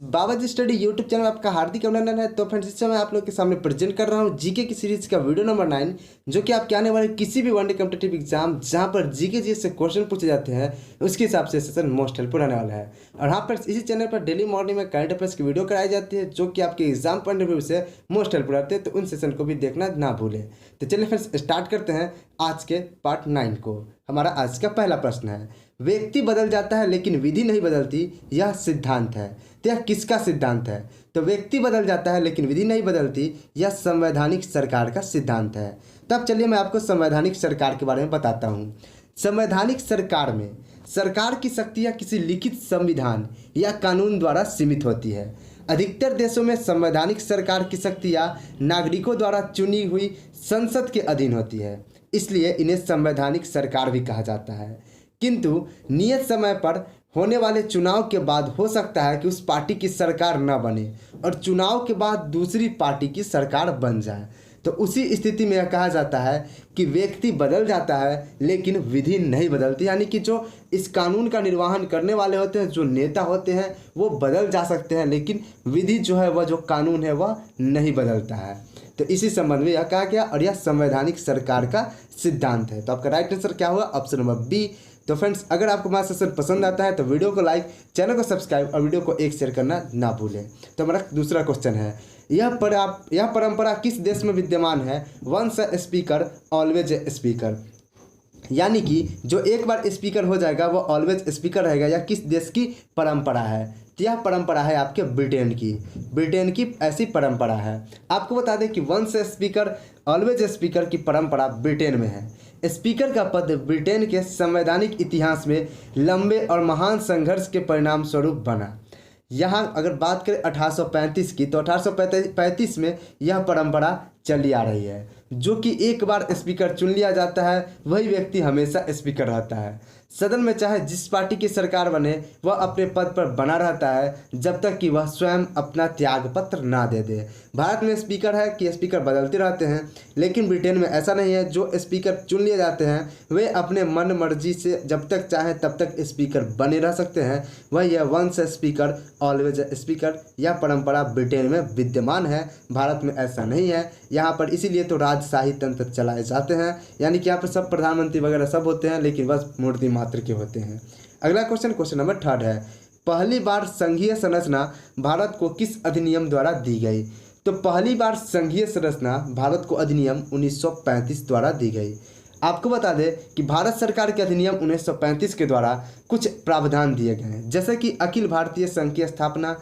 बाबाजी study YouTube channel में आपका हार्दिक अभिनंदन है। तो फ्रेंड्स, इस समय आप लोग के सामने प्रेजेंट कर रहा हूँ जीके की सीरीज का वीडियो नंबर 9, जो कि आपके आने वाले किसी भी वनडे कॉम्पिटिटिव एग्जाम जहाँ पर जीके जी से क्वेश्चन पूछे जाते हैं उसके हिसाब से सेशन मोस्ट हेल्पफुल रहने वाला है। और हाँ फ्रेंड्स, इसी चैनल पर डेली मॉर्निंग में करंट अफेयर्स की वीडियो कराई जाती है जो कि आपके एग्जाम पॉइंट ऑफ व्यू से मोस्ट हेल्पफुल रहते हैं, तो उन सेशन को भी देखना ना भूलें। तो चलिए फ्रेंड्स, स्टार्ट करते हैं आज के पार्ट 9 को। हमारा आज का पहला प्रश्न है, व्यक्ति बदल जाता है लेकिन विधि नहीं बदलती, यह सिद्धांत है। तो यह किसका सिद्धांत है? तो व्यक्ति बदल जाता है लेकिन विधि नहीं बदलती, यह संवैधानिक सरकार का सिद्धांत है। तब चलिए मैं आपको संवैधानिक सरकार के बारे में बताता हूँ। संवैधानिक सरकार में सरकार की शक्तियाँ किसी लिखित संविधान या कानून द्वारा सीमित होती है। अधिकतर देशों में संवैधानिक सरकार की शक्तियाँ नागरिकों द्वारा चुनी हुई संसद के अधीन होती है, इसलिए इन्हें संवैधानिक सरकार भी कहा जाता है। किंतु नियत समय पर होने वाले चुनाव के बाद हो सकता है कि उस पार्टी की सरकार न बने और चुनाव के बाद दूसरी पार्टी की सरकार बन जाए। तो उसी स्थिति में यह कहा जाता है कि व्यक्ति बदल जाता है लेकिन विधि नहीं बदलती, यानी कि जो इस कानून का निर्वहन करने वाले होते हैं, जो नेता होते हैं, वो बदल जा सकते हैं लेकिन विधि जो है, वह जो कानून है वह नहीं बदलता है। तो इसी संबंध में यह कहा गया और यह संवैधानिक सरकार का सिद्धांत है। तो आपका राइट आंसर क्या होगा? Option number B. तो फ्रेंड्स, अगर आपको हमारा सेशन पसंद आता है तो वीडियो को लाइक, चैनल को सब्सक्राइब और वीडियो को एक शेयर करना ना भूलें। तो हमारा दूसरा क्वेश्चन है, यह परंपरा किस देश में विद्यमान है? Once a speaker always a speaker, यानी कि जो एक बार स्पीकर हो जाएगा वो ऑलवेज स्पीकर रहेगा, या किस देश की परंपरा है? तो यह परंपरा है आपके ब्रिटेन की ऐसी परंपरा है। आपको बता दें कि once a speaker always speaker की परंपरा ब्रिटेन में है। स्पीकर का पद ब्रिटेन के संवैधानिक इतिहास में लंबे और महान संघर्ष के परिणाम स्वरूप बना। यहाँ अगर बात करें 1835 की, तो 1835 में यह परंपरा चली आ रही है, जो कि एक बार स्पीकर चुन लिया जाता है, वही व्यक्ति हमेशा स्पीकर रहता है। सदन में चाहे जिस पार्टी की सरकार बने वह अपने पद पर बना रहता है जब तक कि वह स्वयं अपना त्यागपत्र ना दे दे। भारत में स्पीकर है कि स्पीकर बदलते रहते हैं, लेकिन ब्रिटेन में ऐसा नहीं है। जो स्पीकर चुन लिए जाते हैं वे अपने मन मर्जी से जब तक चाहें तब तक स्पीकर बने रह सकते हैं। वह यह वंस स्पीकर ऑलवेज स्पीकर, यह परंपरा ब्रिटेन में विद्यमान है, भारत में ऐसा नहीं है। यहाँ पर इसीलिए तो राजशाही तंत्र चलाए जाते हैं, यानी कि यहाँ पर सब प्रधानमंत्री वगैरह सब होते हैं लेकिन बस मूर्ति मात्र के होते हैं। अगला क्वेश्चन नंबर 3 है, पहली बार संघीय संरचना भारत को किस अधिनियम द्वारा दी गई? तो पहली बार संघीय संरचना भारत को अधिनियम 1935 द्वारा दी गई। आपको बता दें कि भारत सरकार के अधिनियम 1935 के द्वारा कुछ प्रावधान दिए गए हैं, जैसे कि अखिल भारतीय संघ की स्थापना,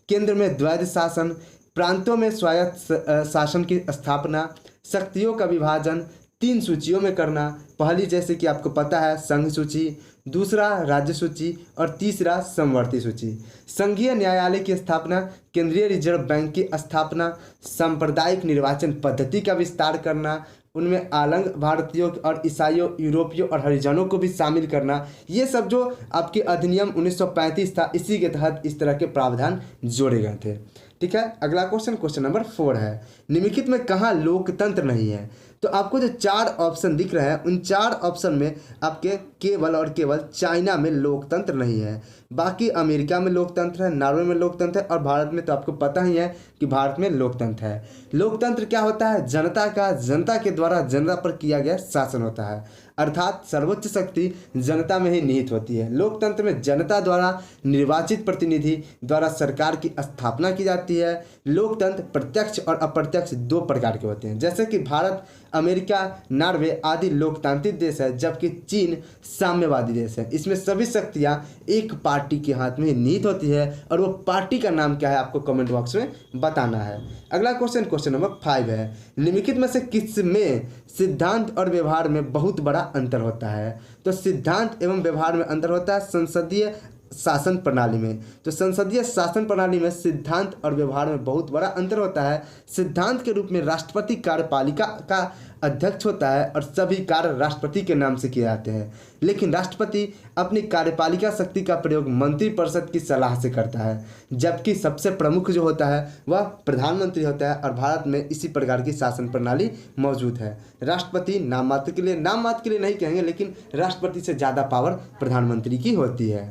केंद्र में द्वैध शासन, प्रांतों में स्वायत्त शासन की स्थापना, शक्तियों का विभाजन 3 सूचियों में करना। पहली जैसे कि आपको पता है संघ सूची, दूसरा राज्य सूची और तीसरा समवर्ती सूची। संघीय न्यायालय की स्थापना, केंद्रीय रिजर्व बैंक की स्थापना, सांप्रदायिक निर्वाचन पद्धति का विस्तार करना, उनमें आलंग भारतीयों और ईसाइयों, यूरोपियों और हरिजनों को भी शामिल करना। ये सब जो आपके अधिनियम 1935 था, इसी के तहत इस तरह के प्रावधान जोड़े गए थे। ठीक है, अगला क्वेश्चन नंबर 4 है, निम्नलिखित में कहाँ लोकतंत्र नहीं है? तो आपको जो 4 ऑप्शन दिख रहे हैं उन 4 ऑप्शन में आपके केवल और केवल चाइना में लोकतंत्र नहीं है, बाकी अमेरिका में लोकतंत्र है, नॉर्वे में लोकतंत्र है और भारत में तो आपको पता ही है कि भारत में लोकतंत्र है। लोकतंत्र क्या होता है? जनता के द्वारा जनता पर किया गया शासन होता है, अर्थात सर्वोच्च शक्ति जनता में ही निहित होती है। लोकतंत्र में जनता द्वारा निर्वाचित प्रतिनिधि द्वारा सरकार की स्थापना की जाती है। लोकतंत्र प्रत्यक्ष और अप्रत्यक्ष 2 प्रकार के होते हैं, जैसे कि भारत, अमेरिका, नॉर्वे आदि लोकतांत्रिक देश है, जबकि चीन साम्यवादी देश है। इसमें सभी शक्तियां एक पार्टी के हाथ में ही निहित होती है और वो पार्टी का नाम क्या है आपको कमेंट बॉक्स में बताना है। अगला क्वेश्चन नंबर 5 है, निम्नलिखित में से किस में सिद्धांत और व्यवहार में बहुत बड़ा अंतर होता है? तो सिद्धांत एवं व्यवहार में अंतर होता है संसदीय शासन प्रणाली में। तो संसदीय शासन प्रणाली में सिद्धांत और व्यवहार में बहुत बड़ा अंतर होता है। सिद्धांत के रूप में राष्ट्रपति कार्यपालिका का अध्यक्ष होता है और सभी कार्य राष्ट्रपति के नाम से किए जाते हैं, लेकिन राष्ट्रपति अपनी कार्यपालिका शक्ति का प्रयोग मंत्रिपरिषद की सलाह से करता है, जबकि सबसे प्रमुख जो होता है वह प्रधानमंत्री होता है। और भारत में इसी प्रकार की शासन प्रणाली मौजूद है। राष्ट्रपति नाम मात्र के लिए नहीं कहेंगे, लेकिन राष्ट्रपति से ज़्यादा पावर प्रधानमंत्री की होती है।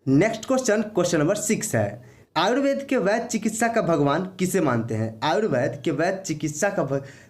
नेक्स्ट क्वेश्चन नंबर 6 है, आयुर्वेद के वैद्य चिकित्सा का भगवान किसे मानते हैं? आयुर्वेद के वैद्य चिकित्सा का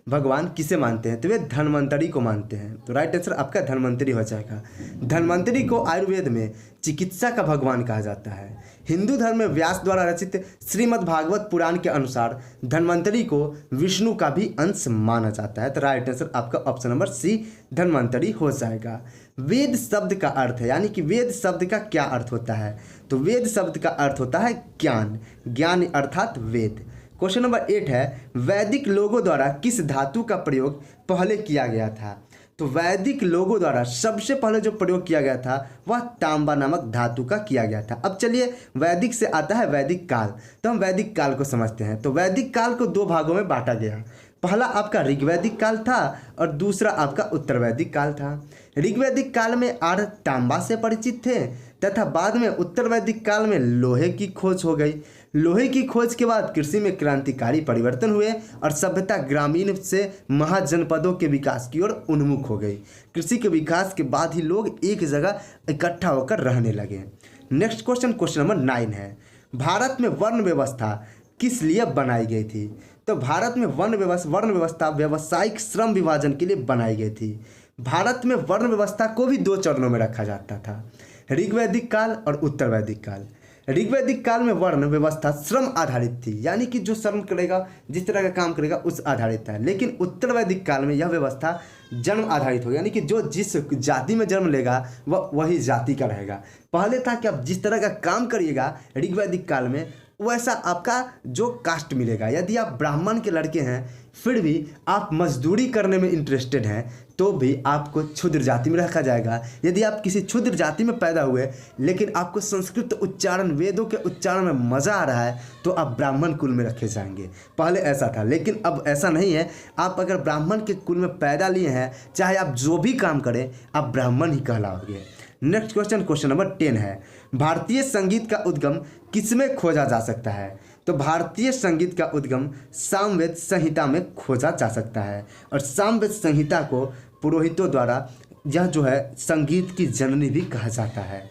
भगवान किसे मानते हैं? तो वे धन्वंतरी को मानते हैं। तो राइट आंसर आपका धन्वंतरी हो जाएगा। धन्वंतरी को आयुर्वेद में चिकित्सा का भगवान कहा जाता है। हिंदू धर्म में व्यास द्वारा रचित श्रीमद् भागवत पुराण के अनुसार धन्वंतरी को विष्णु का भी अंश माना जाता है। तो राइट आंसर आपका ऑप्शन नंबर सी धन्वंतरी हो जाएगा। वेद शब्द का अर्थ है, यानी कि वेद शब्द का क्या अर्थ होता है? तो वेद शब्द का अर्थ होता है ज्ञान, ज्ञान अर्थात वेद। क्वेश्चन नंबर 8 है, वैदिक लोगों द्वारा किस धातु का प्रयोग पहले किया गया था? तो वैदिक लोगों द्वारा सबसे पहले जो प्रयोग किया गया था वह तांबा नामक धातु का किया गया था। अब चलिए, वैदिक से आता है वैदिक काल, तो हम वैदिक काल को समझते हैं। तो वैदिक काल को दो भागों में बांटा गया। पहला आपका ऋग्वैदिक काल था और दूसरा आपका उत्तर वैदिक काल था। ऋग्वैदिक काल में आर्य तांबा से परिचित थे तथा बाद में उत्तर वैदिक काल में लोहे की खोज हो गई। लोहे की खोज के बाद कृषि में क्रांतिकारी परिवर्तन हुए और सभ्यता ग्रामीण से महाजनपदों के विकास की ओर उन्मुख हो गई। कृषि के विकास के बाद ही लोग एक जगह इकट्ठा होकर रहने लगे। नेक्स्ट क्वेश्चन, क्वेश्चन नंबर 9 है, भारत में वर्ण व्यवस्था किस लिए बनाई गई थी? तो भारत में वर्ण व्यवस्था व्यावसायिक श्रम विभाजन के लिए बनाई गई थी। भारत में वर्ण व्यवस्था को भी दो चरणों में रखा जाता था, ऋग्वैदिक काल और उत्तर वैदिक काल। ऋग्वैदिक काल में वर्ण व्यवस्था श्रम आधारित थी, यानी कि जो श्रम करेगा, जिस तरह का काम करेगा उस आधारित है। लेकिन उत्तर वैदिक काल में यह व्यवस्था जन्म आधारित हो, यानी कि जो जिस जाति में जन्म लेगा वह वही जाति का रहेगा। पहले था कि आप जिस तरह का काम करिएगा ऋग्वैदिक काल में वैसा आपका जो कास्ट मिलेगा। यदि आप ब्राह्मण के लड़के हैं फिर भी आप मजदूरी करने में इंटरेस्टेड हैं तो भी आपको क्षुद्र जाति में रखा जाएगा। यदि आप किसी क्षुद्र जाति में पैदा हुए लेकिन आपको संस्कृत उच्चारण, वेदों के उच्चारण में मज़ा आ रहा है तो आप ब्राह्मण कुल में रखे जाएंगे। पहले ऐसा था, लेकिन अब ऐसा नहीं है। आप अगर ब्राह्मण के कुल में पैदा लिए हैं, चाहे आप जो भी काम करें आप ब्राह्मण ही कहलाओगे। नेक्स्ट क्वेश्चन, क्वेश्चन नंबर 10 है, भारतीय संगीत का उद्गम किसमें खोजा जा सकता है? तो भारतीय संगीत का उद्गम सामवेद संहिता में खोजा जा सकता है और सामवेद संहिता को पुरोहितों द्वारा यह जो है संगीत की जननी भी कहा जाता है।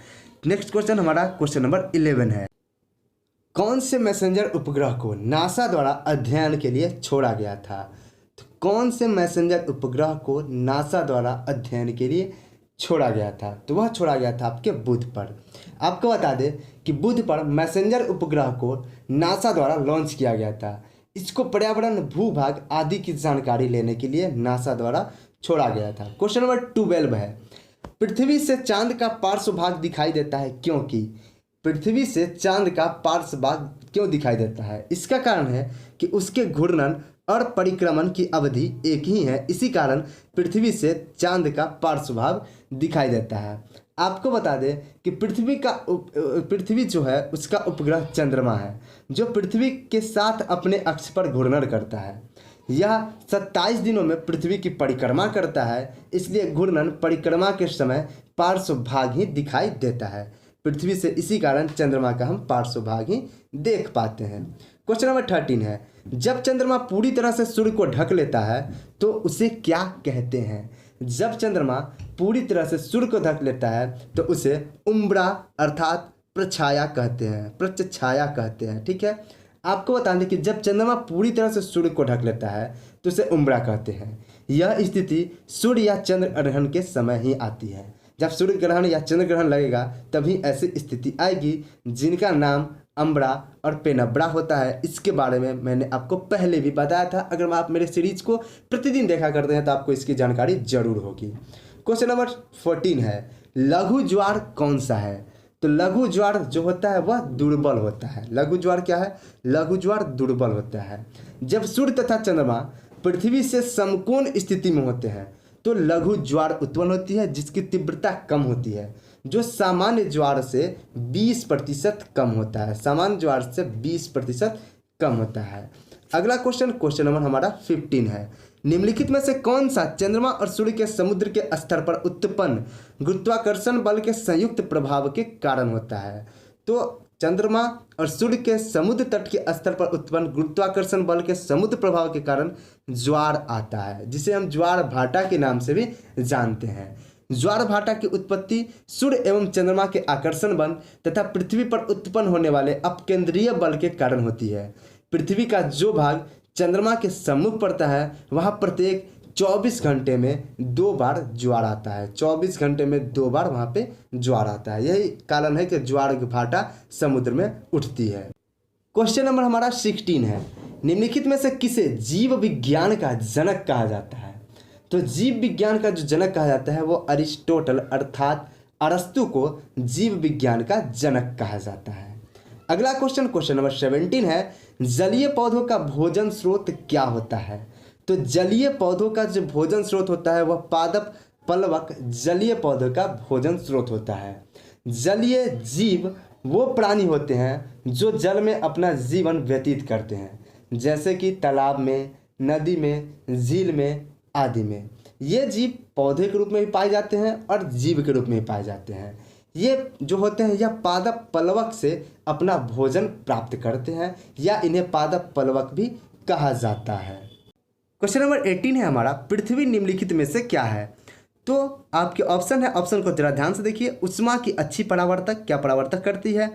नेक्स्ट क्वेश्चन हमारा क्वेश्चन नंबर 11 है, कौन से मैसेंजर उपग्रह को नासा द्वारा अध्ययन के लिए छोड़ा गया था? तो कौन से मैसेंजर उपग्रह को नासा द्वारा अध्ययन के लिए छोड़ा गया था? तो वह छोड़ा गया था आपके बुध पर। आपको बता दें कि बुध पर मैसेंजर उपग्रह को नासा द्वारा लॉन्च किया गया था। इसको पर्यावरण, भूभाग आदि की जानकारी लेने के लिए नासा द्वारा छोड़ा गया था। क्वेश्चन नंबर 12 है, पृथ्वी से चांद का पार्श्व भाग दिखाई देता है क्योंकि? पृथ्वी से चांद का पार्श्व भाग क्यों दिखाई देता है? इसका कारण है कि उसके घूर्णन और परिक्रमण की अवधि एक ही है, इसी कारण पृथ्वी से चांद का पार्श्व भाग दिखाई देता है। आपको बता दें कि पृथ्वी जो है उसका उपग्रह चंद्रमा है जो पृथ्वी के साथ अपने अक्ष पर घूर्णन करता है। यह 27 दिनों में पृथ्वी की परिक्रमा करता है, इसलिए घूर्णन परिक्रमा के समय पार्श्व भाग ही दिखाई देता है पृथ्वी से। इसी कारण चंद्रमा का हम पार्श्व भाग ही देख पाते हैं। क्वेश्चन नंबर 13 है, जब चंद्रमा पूरी तरह से सूर्य को ढक लेता है तो उसे क्या कहते हैं? जब चंद्रमा पूरी तरह से सूर्य को ढक लेता है तो उसे उम्ब्रा अर्थात प्रछाया कहते हैं, प्रच्छाया कहते हैं। ठीक है, आपको बता दें कि जब चंद्रमा पूरी तरह से सूर्य को ढक लेता है तो उसे उम्ब्रा कहते हैं। यह स्थिति सूर्य या चंद्र ग्रहण के समय ही आती है। जब सूर्य ग्रहण या चंद्र ग्रहण लगेगा तभी ऐसी स्थिति आएगी जिनका नाम अम्ब्रा और पेनब्रा होता है। इसके बारे में मैंने आपको पहले भी बताया था। अगर आप मेरे सीरीज को प्रतिदिन देखा करते हैं तो आपको इसकी जानकारी जरूर होगी। क्वेश्चन नंबर 14 है, लघु ज्वार कौन सा है? तो लघु ज्वार जो होता है वह दुर्बल होता है। लघु ज्वार क्या है? लघु ज्वार दुर्बल होता है। जब सूर्य तथा चंद्रमा पृथ्वी से समकोण स्थिति में होते हैं तो लघु ज्वार उत्पन्न होती है जिसकी तीव्रता कम होती है, जो सामान्य ज्वार से 20% कम होता है। सामान्य ज्वार से 20% कम होता है। अगला क्वेश्चन, क्वेश्चन नंबर हमारा 15 है, निम्नलिखित में से कौन सा चंद्रमा और सूर्य के समुद्र के स्तर पर उत्पन्न गुरुत्वाकर्षण बल के संयुक्त प्रभाव के कारण होता है? तो चंद्रमा और सूर्य के समुद्र तट के स्तर पर उत्पन्न गुरुत्वाकर्षण बल के समुद्र प्रभाव के कारण ज्वार आता है, जिसे हम ज्वार भाटा के नाम से भी जानते हैं। ज्वार भाटा की उत्पत्ति सूर्य एवं चंद्रमा के आकर्षण बल तथा पृथ्वी पर उत्पन्न होने वाले अपकेंद्रीय बल के कारण होती है। पृथ्वी का जो भाग चंद्रमा के सम्मुख पड़ता है वहाँ प्रत्येक 24 घंटे में 2 बार ज्वार आता है। 24 घंटे में 2 बार वहाँ पे ज्वार आता है। यही कारण है कि ज्वार भाटा समुद्र में उठती है। क्वेश्चन नंबर हमारा 16 है, निम्नलिखित में से किसे जीव विज्ञान का जनक कहा जाता है? तो जीव विज्ञान का जो जनक कहा जाता है वो अरिस्टोटल अर्थात अरस्तु को जीव विज्ञान का जनक कहा जाता है। अगला क्वेश्चन नंबर 17 है, जलीय पौधों का भोजन स्रोत क्या होता है? तो जलीय पौधों का जो भोजन स्रोत होता है वह पादप पलवक जलीय पौधों का भोजन स्रोत होता है। जलीय जीव वो प्राणी होते हैं जो जल में अपना जीवन व्यतीत करते हैं, जैसे कि तालाब में, नदी में, झील में आदि में। ये जीव पौधे के रूप में भी पाए जाते हैं और जीव के रूप में भी पाए जाते हैं। ये जो होते हैं यह पादप पलवक से अपना भोजन प्राप्त करते हैं या इन्हें पादप पलवक भी कहा जाता है। क्वेश्चन नंबर 18 है हमारा, पृथ्वी निम्नलिखित में से क्या है? तो आपके ऑप्शन है, ऑप्शन को जरा ध्यान से देखिए। उष्मा की अच्छी परावर्तक, क्या परावर्तक करती है?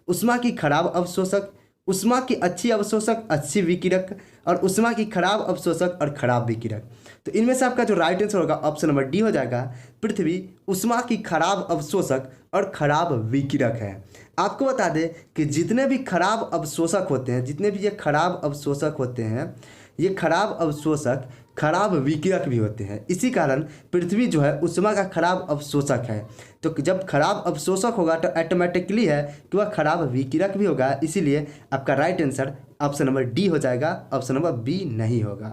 उष्मा की खराब अवशोषक, उष्मा की अच्छी अवशोषक अच्छी विकिरक, और उष्मा की खराब अवशोषक और खराब विकिरक। तो इनमें से आपका जो राइट आंसर होगा ऑप्शन नंबर डी हो जाएगा। पृथ्वी उष्मा की खराब अवशोषक और खराब विकिरक है। आपको बता दें कि जितने भी खराब अवशोषक होते हैं, जितने भी ये खराब अवशोषक होते हैं, ये खराब अवशोषक खराब विकिरक भी होते हैं। इसी कारण पृथ्वी जो है उष्मा का खराब अवशोषक है। तो जब खराब अवशोषक होगा तो ऑटोमेटिकली है कि वह खराब विकिरक भी होगा। इसीलिए आपका right answer option number D हो जाएगा, ऑप्शन नंबर बी नहीं होगा।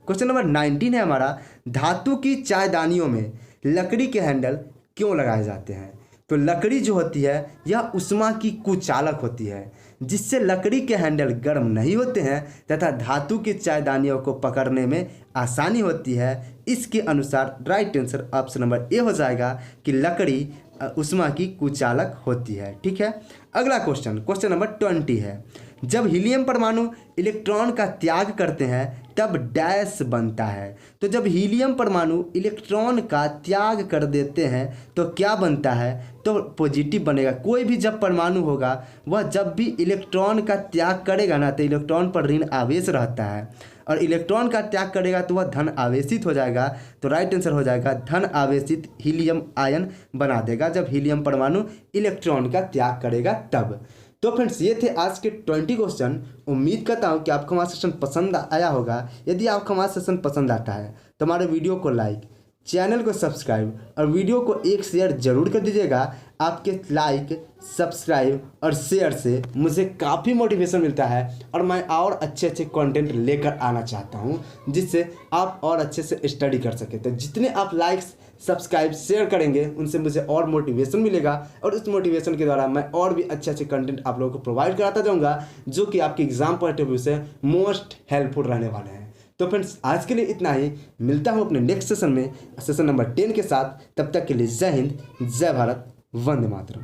क्वेश्चन नंबर 19 है हमारा, धातु की चायदानियों में लकड़ी के हैंडल क्यों लगाए जाते हैं? तो लकड़ी जो होती है यह उष्मा की कुचालक होती है, जिससे लकड़ी के हैंडल गर्म नहीं होते हैं तथा धातु की चायदानियों को पकड़ने में आसानी होती है। इसके अनुसार right answer option number A हो जाएगा कि लकड़ी उष्मा की कुचालक होती है। ठीक है, अगला क्वेश्चन नंबर 20 है, जब हीलियम परमाणु इलेक्ट्रॉन का त्याग करते हैं तब डैश बनता है। तो जब हीलियम परमाणु इलेक्ट्रॉन का त्याग कर देते हैं तो क्या बनता है? तो पॉजिटिव बनेगा। कोई भी जब परमाणु होगा वह जब भी इलेक्ट्रॉन का त्याग करेगा ना तो इलेक्ट्रॉन पर ऋण आवेश रहता है, और इलेक्ट्रॉन का त्याग करेगा तो वह धन आवेशित हो जाएगा। तो राइट आंसर हो जाएगा धन आवेशित हीलियम आयन बना देगा जब हीलियम परमाणु इलेक्ट्रॉन का त्याग करेगा तब। तो फ्रेंड्स ये थे आज के 20 क्वेश्चन। उम्मीद करता हूँ कि आपको हमारा सेशन पसंद आया होगा। यदि आपको हमारा सेशन पसंद आता है तो हमारे वीडियो को लाइक, चैनल को सब्सक्राइब और वीडियो को एक शेयर जरूर कर दीजिएगा। आपके लाइक, सब्सक्राइब और शेयर से मुझे काफ़ी मोटिवेशन मिलता है और मैं और अच्छे कंटेंट लेकर आना चाहता हूं, जिससे आप और अच्छे से स्टडी कर सकें। तो जितने आप लाइक्स, सब्सक्राइब, शेयर करेंगे उनसे मुझे और मोटिवेशन मिलेगा, और उस मोटिवेशन के द्वारा मैं और भी अच्छे कंटेंट आप लोगों को प्रोवाइड कराता जाऊँगा, जो कि आपके एग्जाम पॉइंट ऑफ व्यू से मोस्ट हेल्पफुल रहने वाले हैं। तो फ्रेंड्स आज के लिए इतना ही। मिलता हूँ अपने नेक्स्ट सेशन में, सेशन नंबर 10 के साथ। तब तक के लिए जय हिंद, जय भारत, वंदे मातरम।